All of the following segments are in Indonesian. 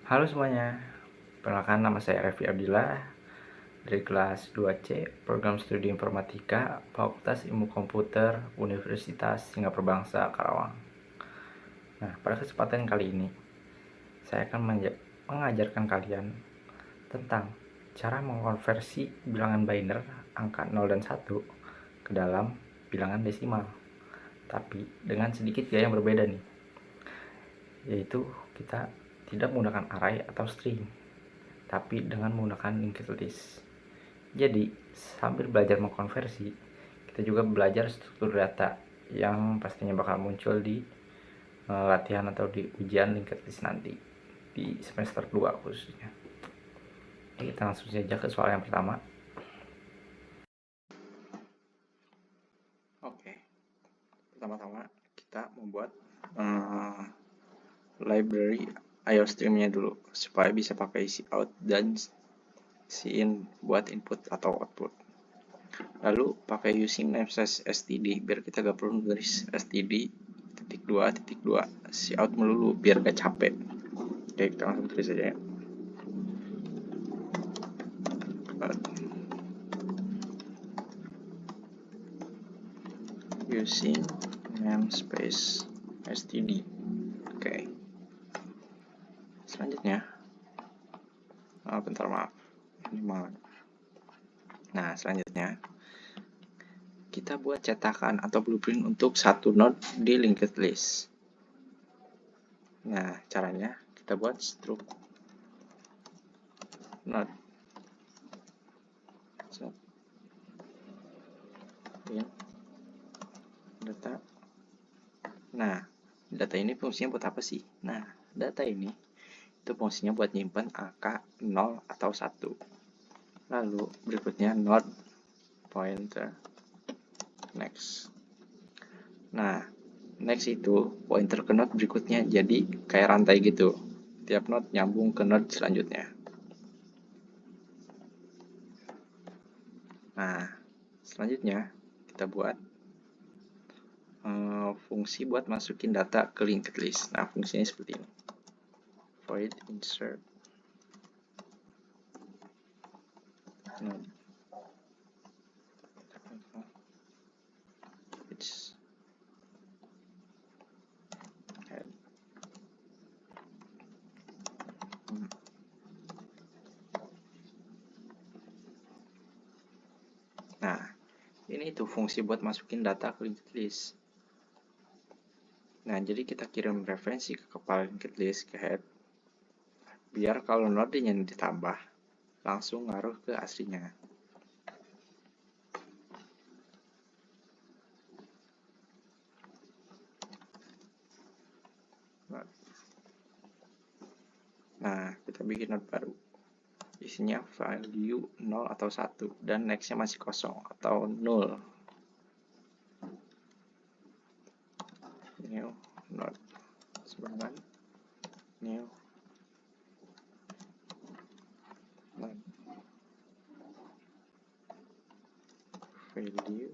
Halo semuanya, perkenalkan nama saya Revi Abdillah dari kelas 2C Program Studi Informatika Fakultas Ilmu Komputer Universitas Singapura Bangsa Karawang. Nah, pada kesempatan kali ini saya akan mengajarkan kalian tentang cara mengkonversi bilangan binary angka 0 dan 1 ke dalam bilangan desimal, tapi dengan sedikit gaya yang berbeda nih, yaitu kita tidak menggunakan array atau string, tapi dengan menggunakan linked list. Jadi, sambil belajar mengkonversi, kita juga belajar struktur data yang pastinya bakal muncul di latihan atau di ujian linked list nanti di semester 2 khususnya. Oke, kita langsung saja ke soal yang pertama. Oke, pertama-tama kita membuat library IOStream-nya dulu supaya bisa pakai cout dan in buat input atau output. Lalu pakai using namespace std biar kita gak perlu nulis std titik 2 cout melulu biar gak capek. Oke, kita langsung tulis saja ya. Using namespace std. Oke. Selanjutnya, bentar maaf. Ini maaf. Nah, selanjutnya kita buat cetakan atau blueprint untuk satu node di linked list. Nah, caranya kita buat struct node in data. Nah, data ini fungsinya buat apa sih? Nah, data ini itu fungsinya buat nyimpan angka 0 atau 1. Lalu berikutnya node pointer next. Nah, next itu pointer ke node berikutnya, jadi kayak rantai gitu. Tiap node nyambung ke node selanjutnya. Nah, selanjutnya kita buat fungsi buat masukin data ke linked list. Nah, fungsinya seperti ini. Void insert node. Nah, ini tuh fungsi buat masukin data ke linked list. Nah, jadi kita kirim referensi ke kepala linked list ke head, biar kalau node-nya ditambah, langsung ngaruh ke aslinya. Nah, kita bikin node baru. Isinya value 0 atau 1 dan next-nya masih kosong atau 0. New node sebaran new node value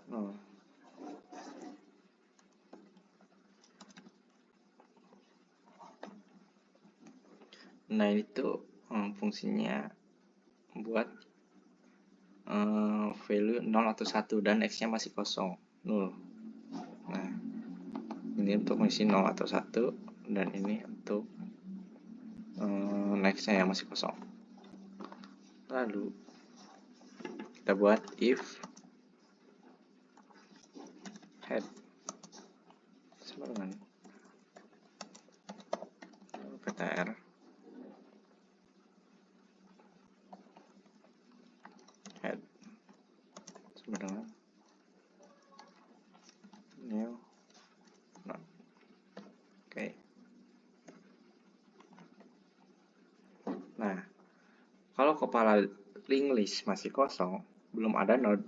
nol. Nah, itu fungsinya buat value 0 atau 1 dan next-nya masih kosong 0. Nah, ini untuk mengisi 0 atau 1 dan ini untuk next-nya yang masih kosong. Lalu kita buat if head sama dengan ptr head sama dengan new node. Oke. Nah, kalau kepala link list masih kosong, belum ada node,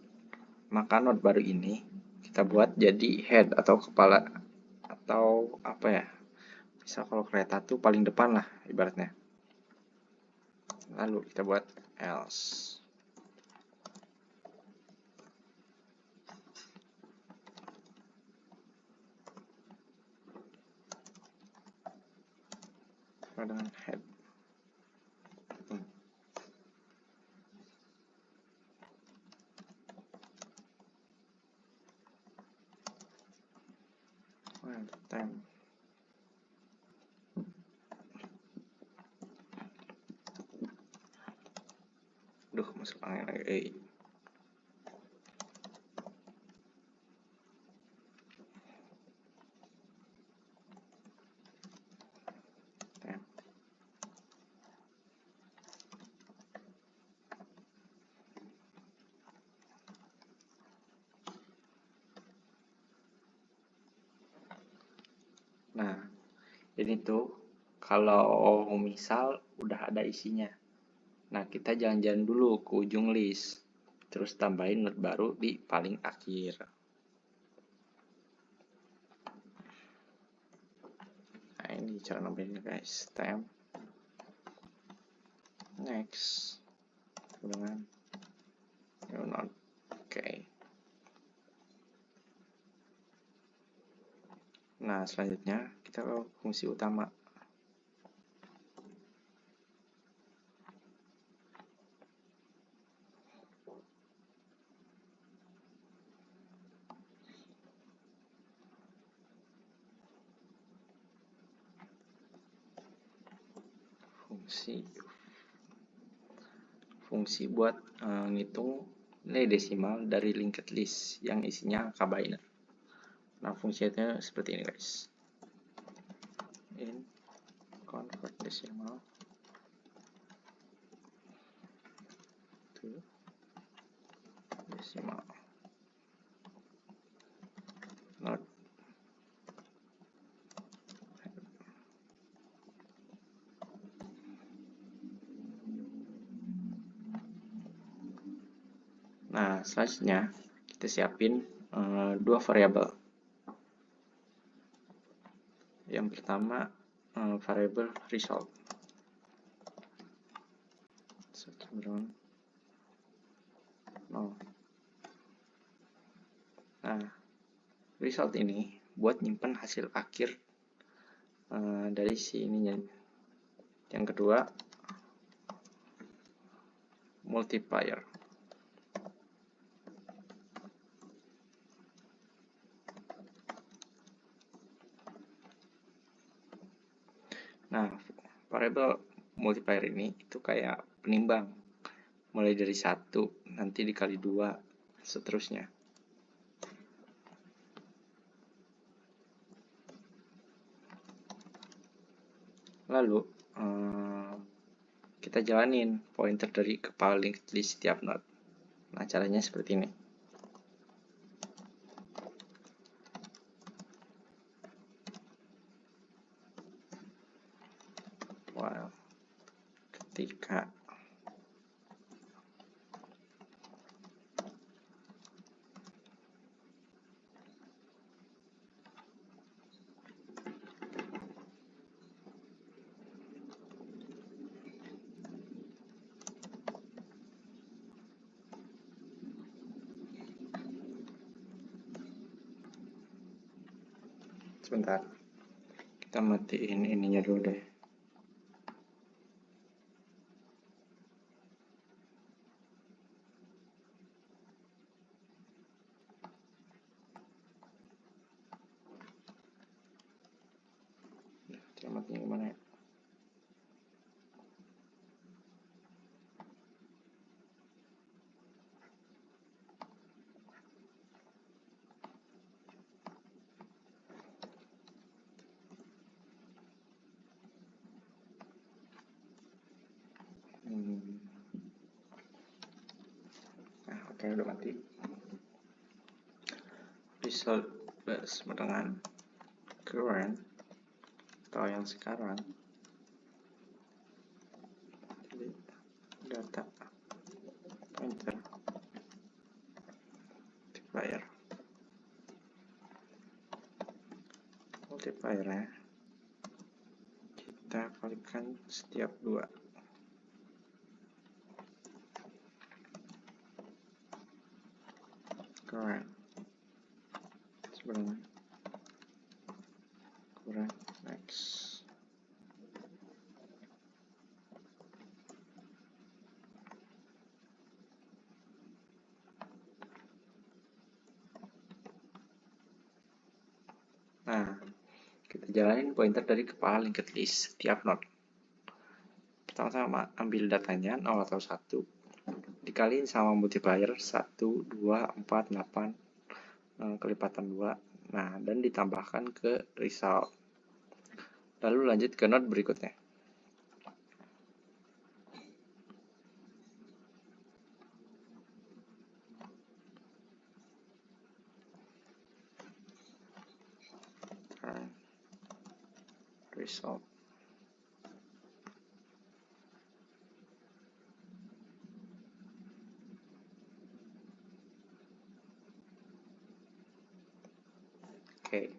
maka node baru ini kita buat jadi head atau kepala atau apa ya? Misal kalau kereta tuh paling depan lah ibaratnya. Lalu kita buat else. sama dengan head. Time. Duh, masuk angin lagi. Nah, ini tuh kalau misal udah ada isinya. Nah, kita jalan-jalan dulu ke ujung list. Terus tambahin not baru di paling akhir. Nah, ini cara nambahinnya guys. Temp. Next. Dengan new not. Oke. Nah, selanjutnya kita ke fungsi utama. Fungsi buat ngitung nilai desimal dari linked list yang isinya angka binary. Nah, fungsinya seperti ini guys. In convert decimal to decimal. Not. Nah, selanjutnya kita siapin dua variabel. Yang pertama variabel result. Nah, result ini buat nyimpen hasil akhir dari si ininya. Yang kedua multiplier. Nah, variabel multiplier ini itu kayak penimbang. Mulai dari 1, nanti dikali 2, seterusnya. Lalu, kita jalanin pointer dari kepala linked list setiap node. Nah, caranya seperti ini. Well, ketika sebentar, kita matiin ininya dulu deh. Selamatnya gimana ya? Nah, oke, udah mati. Result sama dengan current atau yang sekarang. Jadi, data pointer multiplier kita kalikan setiap 2. Current sebenarnya current next. jalanin pointer dari kepala linked list setiap node. Pertama-tama ambil datanya 0 atau 1, dikaliin sama multiplier 1, 2, 4, 8, kelipatan 2. Nah, dan ditambahkan ke result. Lalu lanjut ke node berikutnya. Result. Oke.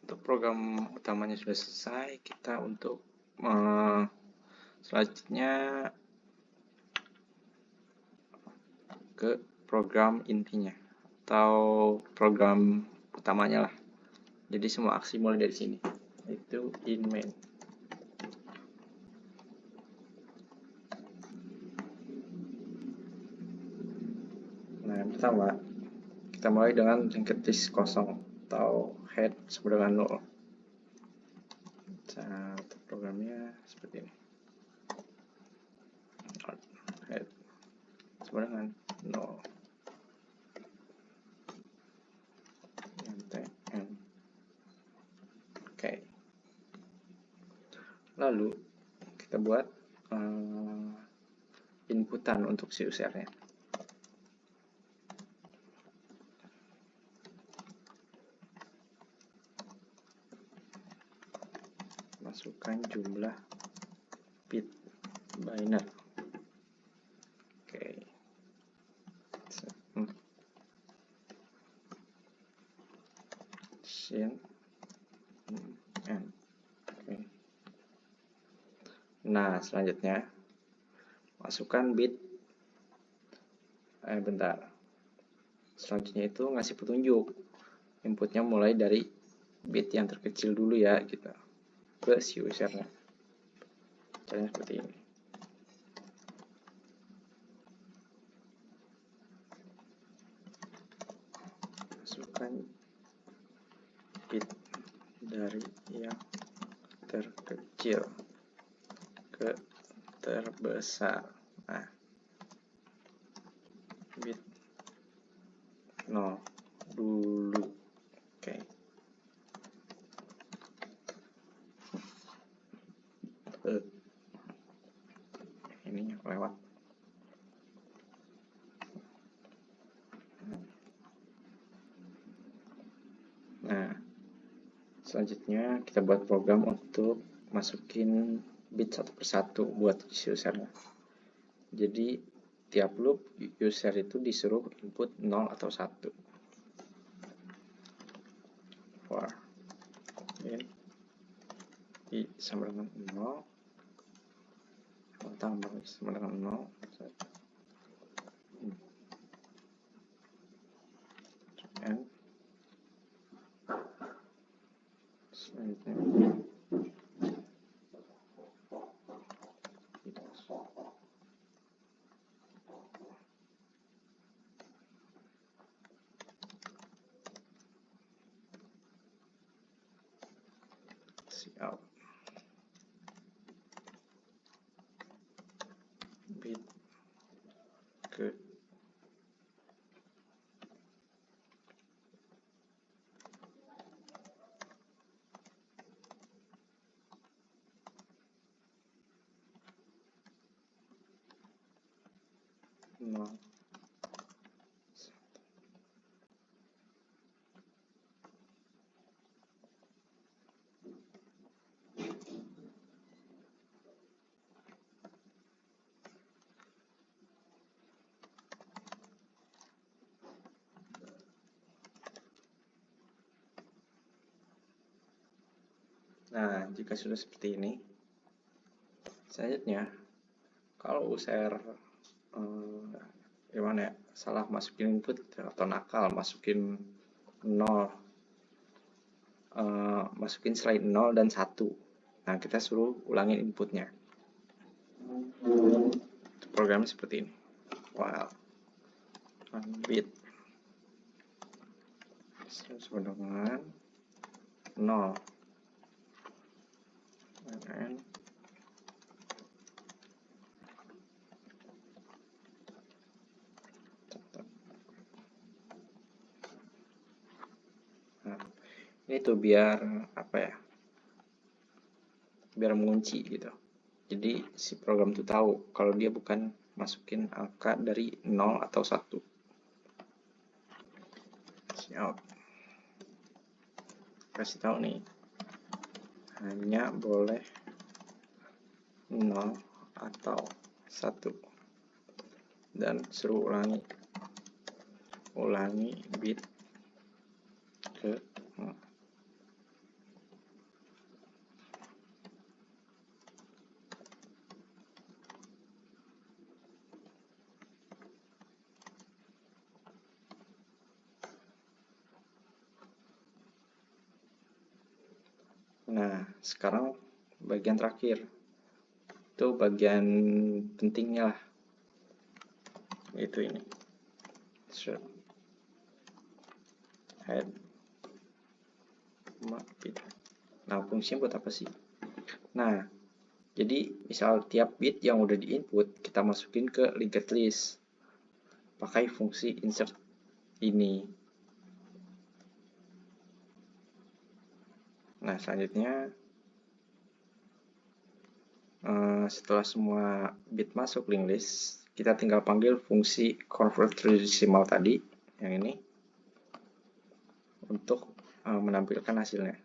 Untuk program utamanya sudah selesai, kita untuk selanjutnya ke program intinya atau program utamanya lah. Jadi semua aksi mulai dari sini, itu in main. Nah, yang pertama kita mulai dengan linked list kosong atau head sama dengan 0. Untuk programnya seperti ini. Head sama dengan 0. Oke. Lalu kita buat inputan untuk si usernya. Masukkan jumlah bit binary. Oke. Sin n. Oke. Nah, selanjutnya masukkan bit bentar. Selanjutnya itu ngasih petunjuk. Inputnya mulai dari bit yang terkecil dulu ya, gitu, ke si usernya. Caranya seperti ini. Masukkan bit dari yang terkecil ke terbesar. Nah, bit 0 dulu. Oke. Ini lewat. Nah, selanjutnya kita buat program untuk masukin bit satu persatu buat usernya. Jadi tiap loop user itu disuruh input 0 atau 1. For in i sama dengan 0, tambah sama dengan 0, 1, n. Selanjutnya out bit ke nol. Nah, jika sudah seperti ini, selanjutnya kalau user gimana ya, salah masukin input atau nakal masukin 0, masukin selain 0 dan 1, nah kita suruh ulangin inputnya. Programnya seperti ini. Wow, bit sama dengan 0 dan ini tuh biar apa ya, biar mengunci gitu. Jadi si program tuh tahu kalau dia bukan masukin angka dari 0 atau 1. Siap. Kasih tahu nih, hanya boleh 0 atau 1. Dan suruh ulangi bit ke 0. Nah, sekarang bagian terakhir. Itu bagian pentingnya lah. Itu ini. Head bit. Nah, fungsinya buat apa sih? Nah, jadi misal tiap bit yang udah di-input kita masukin ke linked list. Pakai fungsi insert ini. Nah, selanjutnya setelah semua bit masuk linked list, kita tinggal panggil fungsi convert to decimal tadi, yang ini, untuk menampilkan hasilnya.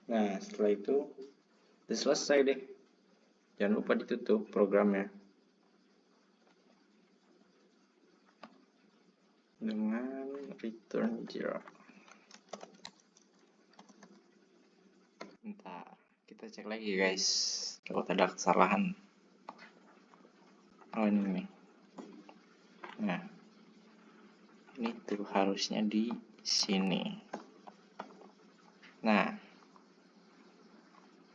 Nah, setelah itu udah selesai deh. Jangan lupa ditutup programnya dengan return 0. Bentar, kita cek lagi guys. Kalau ada kesalahan. Oh, ini nih. Nah, ini tuh harusnya di sini. Nah,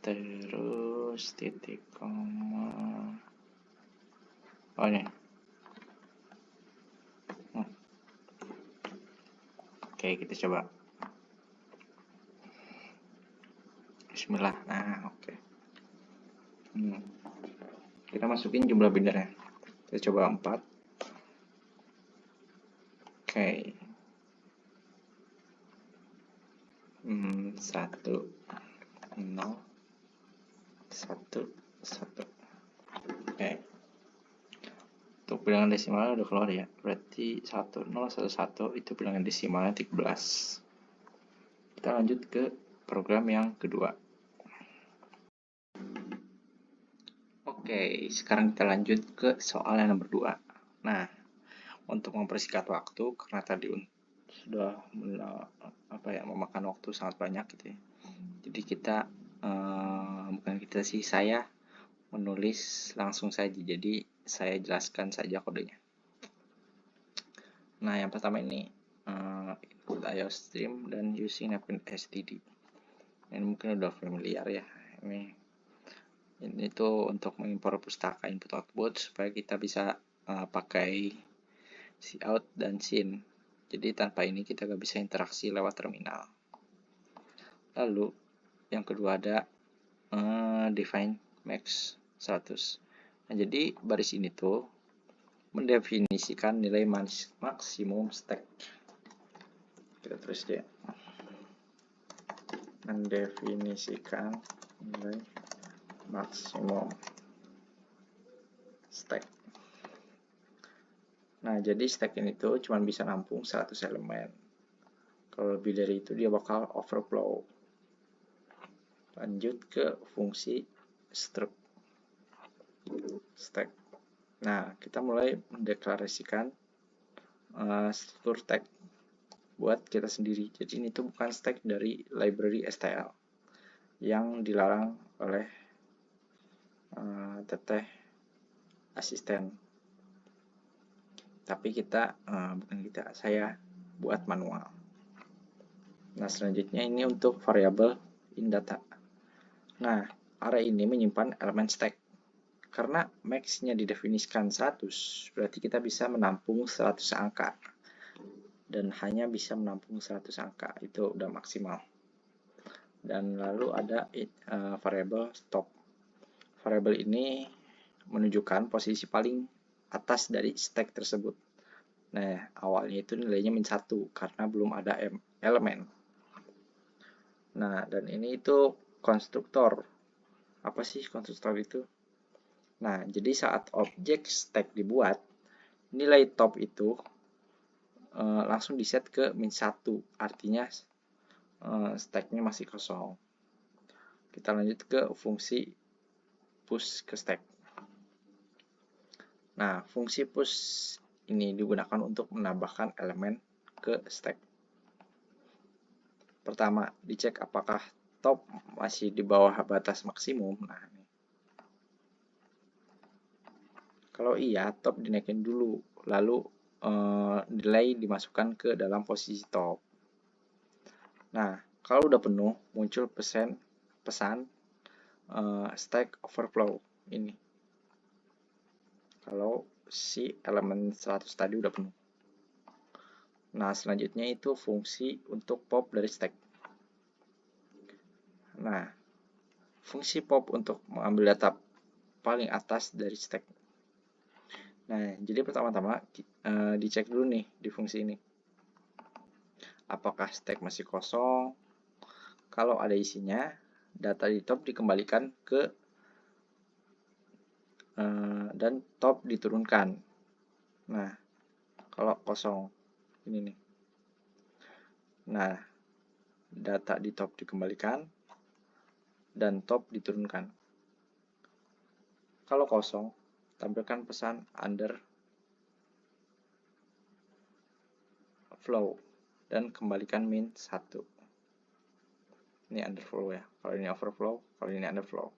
terus titik koma. Oh, ini. Oke, kita coba. Bismillah. Nah, oke. Kita masukin jumlah binarnya. Kita coba 4. Oke. 1 0 1 1. Oke. Untuk bilangan desimalnya udah keluar ya. Berarti 1 0 1 1 itu bilangan desimalnya 13. Kita lanjut ke program yang kedua. Oke, sekarang kita lanjut ke soal yang nomor 2. Nah, untuk mempersingkat waktu karena tadi sudah memakan waktu sangat banyak gitu ya. Jadi kita bukan kita sih, saya menulis langsung saja. Jadi saya jelaskan saja kodenya. Nah, yang pertama ini input IO stream dan using napkin std. Ini mungkin udah familiar ya. Ini tuh untuk mengimpor pustaka input output supaya kita bisa pakai cout dan sin. Jadi tanpa ini kita gak bisa interaksi lewat terminal. Lalu yang kedua ada define max 100. Nah, jadi baris ini tuh mendefinisikan nilai maksimum stack. Kita tulis dia. Mendefinisikan nilai maksimum stack. Nah, jadi stack ini tuh cuma bisa nampung 100 elemen. Kalau lebih dari itu dia bakal overflow. Lanjut ke fungsi struct stack. Nah, kita mulai mendeklarasikan struktur tag buat kita sendiri. Jadi ini tuh bukan stack dari library STL yang dilarang oleh teteh asisten. Tapi saya buat manual. Nah, selanjutnya ini untuk variabel in data. Nah, array ini menyimpan elemen stack. Karena max-nya didefinisikan 100, berarti kita bisa menampung 100 angka. Dan hanya bisa menampung 100 angka, itu udah maksimal. Dan lalu ada variabel top. Variabel ini menunjukkan posisi paling atas dari stack tersebut. Nah, awalnya itu nilainya -1 karena belum ada elemen. Nah, dan ini itu konstruktor. Apa sih konstruktor itu? Nah, jadi saat objek stack dibuat, nilai top itu langsung diset ke -1, artinya stacknya masih kosong. Kita lanjut ke fungsi push ke stack. Nah, fungsi push ini digunakan untuk menambahkan elemen ke stack. Pertama, dicek apakah top masih di bawah batas maksimum. Nah, ini. Kalau iya, top dinaikin dulu, lalu nilai dimasukkan ke dalam posisi top. Nah, kalau udah penuh, muncul pesan stack overflow ini. Kalau si elemen 100 tadi udah penuh. Nah, selanjutnya itu fungsi untuk pop dari stack. Nah, fungsi pop untuk mengambil data paling atas dari stack. Nah, jadi pertama-tama dicek dulu nih di fungsi ini. Apakah stack masih kosong? Kalau ada isinya, data di top dikembalikan ke dan top diturunkan. Nah, kalau kosong ini nih. Nah, data di top dikembalikan dan top diturunkan. Kalau kosong, tampilkan pesan under flow dan kembalikan min 1. Ini underflow ya. Kalau ini overflow, kalau ini underflow.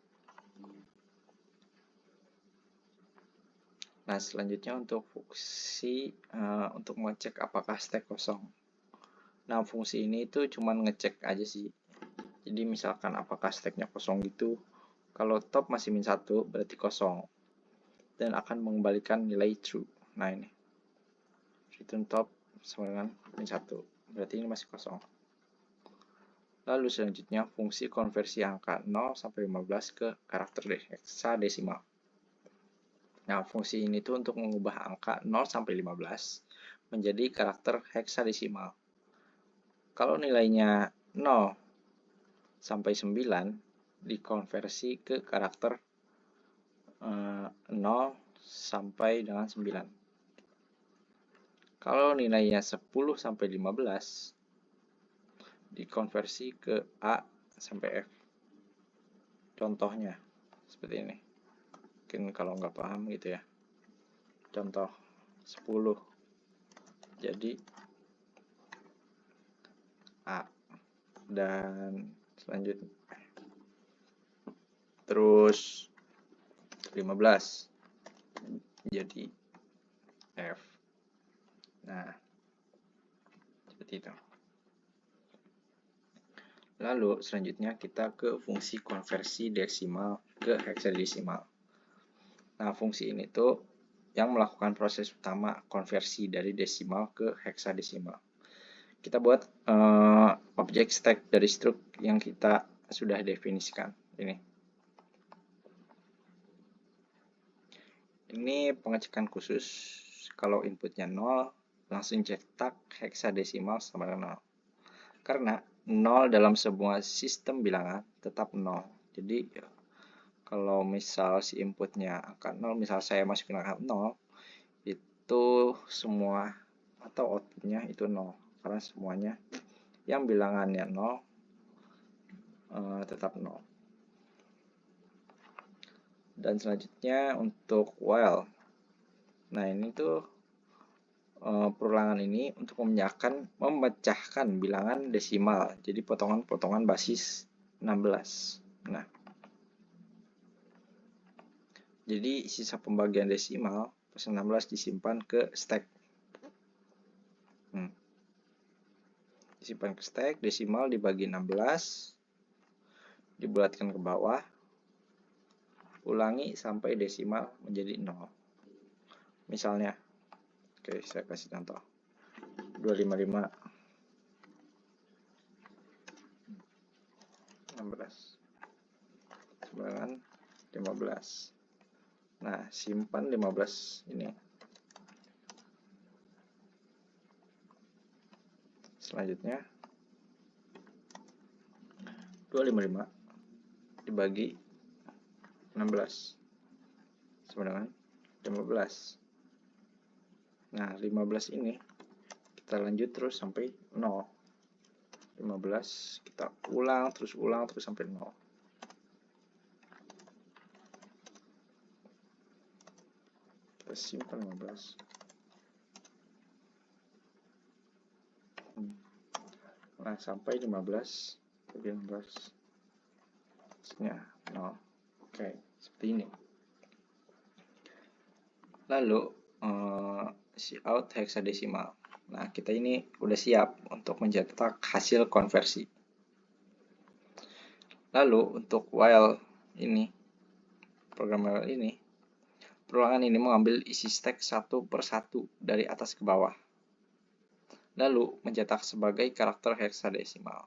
Nah, selanjutnya untuk fungsi untuk mengecek apakah stack kosong. Nah, fungsi ini itu cuma ngecek aja sih. Jadi misalkan apakah stacknya kosong gitu. Kalau top masih min 1 berarti kosong. Dan akan mengembalikan nilai true. Nah, ini. Return top sama dengan min 1. Berarti ini masih kosong. Lalu selanjutnya fungsi konversi angka 0 sampai 15 ke karakter hexadesimal. Nah, fungsi ini tuh untuk mengubah angka 0 sampai 15 menjadi karakter hexadesimal. Kalau nilainya 0 sampai 9 dikonversi ke karakter 0 sampai dengan 9. Kalau nilainya 10 sampai 15 dikonversi ke A sampai F. Contohnya seperti ini. Mungkin kalau nggak paham gitu ya. Contoh 10 jadi A. Dan selanjutnya terus 15 jadi F. Nah, seperti itu. Lalu selanjutnya kita ke fungsi konversi desimal ke hexadesimal. Nah, fungsi ini tuh yang melakukan proses utama konversi dari desimal ke hexadesimal. Kita buat objek stack dari struk yang kita sudah definisikan. Ini. Ini pengecekan khusus. Kalau inputnya 0, langsung cetak heksadesimal sama dengan 0. Karena 0 dalam sebuah sistem bilangan tetap 0. Jadi kalau misal si inputnya angka 0, misal saya masukin angka 0, itu semua atau outputnya itu 0. Karena semuanya yang bilangannya 0 tetap 0. Dan selanjutnya untuk while. Nah, ini tuh perulangan ini untuk memecahkan bilangan desimal. Jadi potongan-potongan basis 16. Nah, jadi sisa pembagian desimal pas 16 disimpan ke stack. Disimpan ke stack, desimal dibagi 16, dibulatkan ke bawah, ulangi sampai desimal menjadi 0. Misalnya, oke, saya kasih contoh. 255 16 15. Nah, simpan 15 ini. Selanjutnya 255 dibagi 16 sama dengan 15. Nah, 15 ini kita lanjut terus sampai 0. 15 kita ulang terus sampai 0. Kita simpan 15. Nah, sampai 15 bagi 15 hasilnya 0. Oke, seperti ini. Lalu si out heksadesimal. Nah, kita ini udah siap untuk mencetak hasil konversi. Lalu untuk while ini, program while ini, perulangan ini mengambil isi stack satu per satu dari atas ke bawah. Lalu mencetak sebagai karakter heksadesimal.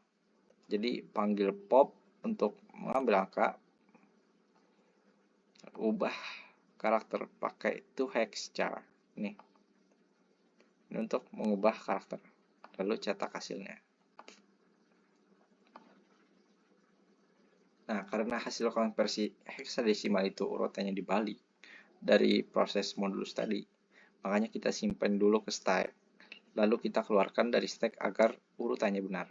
Jadi panggil pop untuk mengambil angka, ubah karakter pakai toHex-char. Ini untuk mengubah karakter. Lalu cetak hasilnya. Nah, karena hasil konversi heksadesimal itu urutannya dibalik dari proses modulus tadi, makanya kita simpan dulu ke stack. Lalu kita keluarkan dari stack agar urutannya benar.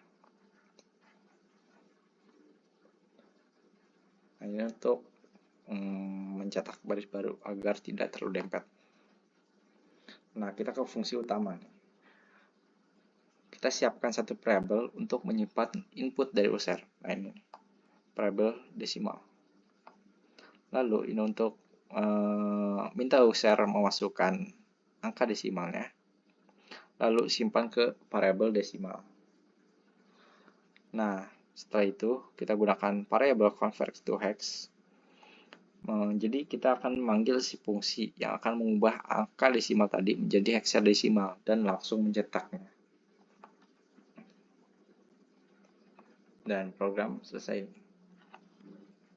Nah, ini untuk mencetak baris baru agar tidak terlalu dempet. Nah, kita ke fungsi utama. Kita siapkan satu variabel untuk menyimpan input dari user. Nah, ini variabel desimal. Lalu ini untuk minta user memasukkan angka desimalnya. Lalu simpan ke variabel desimal. Nah, setelah itu kita gunakan variabel convert to hex. Jadi kita akan memanggil si fungsi yang akan mengubah angka desimal tadi menjadi heksadesimal dan langsung mencetaknya. Dan program selesai.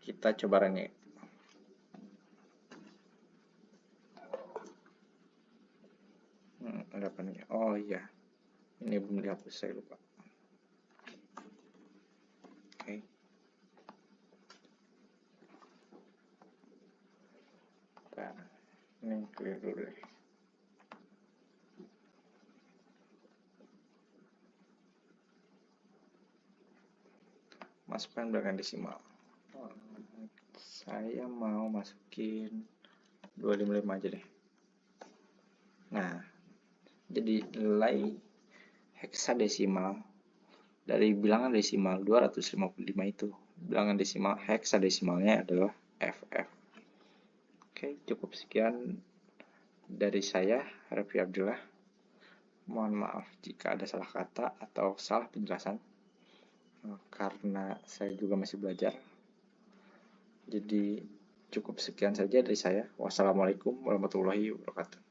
Kita coba run ya. Ada apa nih? Oh iya, ini belum dihapus, saya lupa. Oke. Nah, ini clear dulu deh. Masukkan belakang desimal. Saya mau masukin 255 aja deh. Nah, jadi nilai heksadesimal dari bilangan desimal 255 itu, bilangan desimal heksadesimalnya adalah FF. Oke, cukup sekian dari saya, Raffi Abdullah. Mohon maaf jika ada salah kata atau salah penjelasan, karena saya juga masih belajar. Jadi cukup sekian saja dari saya. Wassalamualaikum warahmatullahi wabarakatuh.